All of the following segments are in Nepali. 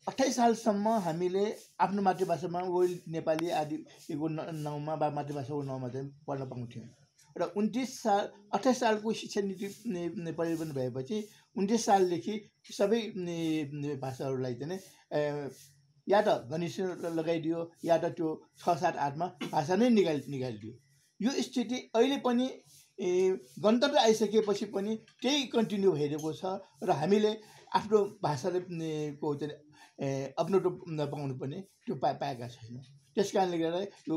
28 सालसम्म हामीले आफ्नो मातृभाषामा नेपाली आदिको नाउँमा वा मातृभाषाको नाउँमा चाहिँ पढ्न पाउँथ्यौँ र 28 सालको शिक्षा नीति परिवर्तन भएपछि 29 सालदेखि सबै भाषाहरूलाई चाहिँ या त घनिष्ठ लगाइदियो या त त्यो 6, 7, 8मा भाषा नै निकालिदियो। यो स्थिति अहिले पनि गणतन्त्र आइसकेपछि पनि त्यही कन्टिन्यू भइरहेको छ र हामीले आफ्नो भाषाले को चाहिँ अपनाउनु पाउनु पनि त्यो पाएका छैनौँ। त्यस कारणले गर्दा यो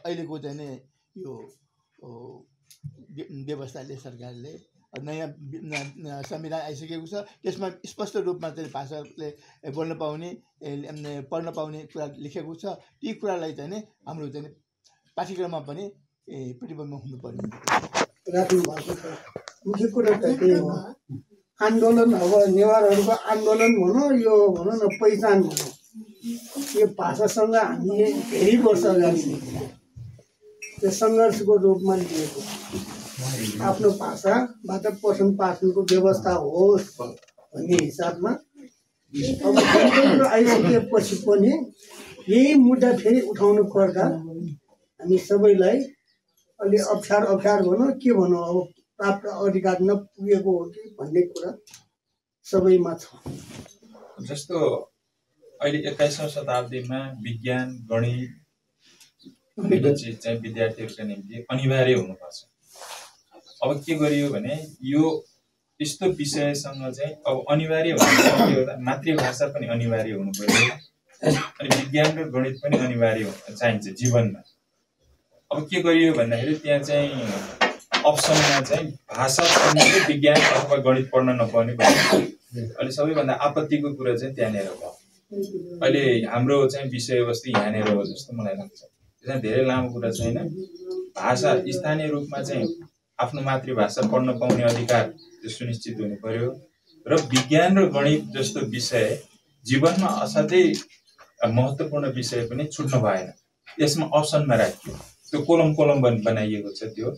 अहिलेको चाहिँ यो व्यवस्थाले सरकारले नयाँ संविधान आइसकेको छ, त्यसमा स्पष्ट रूपमा चाहिँ भाषाले बोल्न पाउने पढ्न पाउने कुरा लेखेको छ। ती कुरालाई चाहिँ हाम्रो चाहिँ पाठ्यक्रममा पनि प्रतिबन्ध हुनुपर्ने राख्नु भएको छ। मुख्य कुरा त त्यही हो। आन्दोलन अब नेवारहरूको आन्दोलन भनौँ यो भनौँ न पहिचान भनौँ, यो भाषासँग हामीले धेरै वर्ष अगाडि त्यो सङ्घर्षको रूपमा लिएको आफ्नो भाषाबाट पठन पाठनको व्यवस्था होस् भन्ने हिसाबमा अब गणतन्त्र आइसकेपछि पनि यही मुद्दा फेरि उठाउनु पर्दा हामी सबैलाई अलि अप्ठ्यारो भनौँ के भनौँ, अब प्राप्त अधिकार नपुगेको हो कि भन्ने कुरा सबैमा छ। जस्तो अहिले 21औं शताब्दीमा विज्ञान गणित दुईटा चिज चाहिँ विद्यार्थीहरूका निम्ति अनिवार्य हुनुपर्छ। अब के गरियो भने यो यस्तो विषयसँग चाहिँ अब अनिवार्य हुन्छ, मातृभाषा पनि अनिवार्य हुनु पर्यो अनि विज्ञान र गणित पनि अनिवार्य चाहिन्छ जीवनमा। अब के गरियो भन्दाखेरि त्यहाँ चाहिँ अप्सनमा चाहिँ भाषा पढ्ने विज्ञान अथवा गणित पढ्न नपाउने भन्ने अहिले सबैभन्दा आपत्तिको कुरा चाहिँ त्यहाँनिर भयो। अहिले हाम्रो चाहिँ विषयवस्तु यहाँनिर हो जस्तो मलाई लाग्छ। त्यसमा धेरै लामो कुरा छैन। भाषा स्थानीय रूपमा चाहिँ आफ्नो मातृभाषा पढ्न पाउने अधिकार त्यो सुनिश्चित हुनु पर्यो र विज्ञान र गणित जस्तो विषय जीवनमा असाध्यै महत्त्वपूर्ण विषय पनि छुट्न भएन। यसमा अप्सनमा राखियो, त्यो कोलम बनाइएको छ त्यो।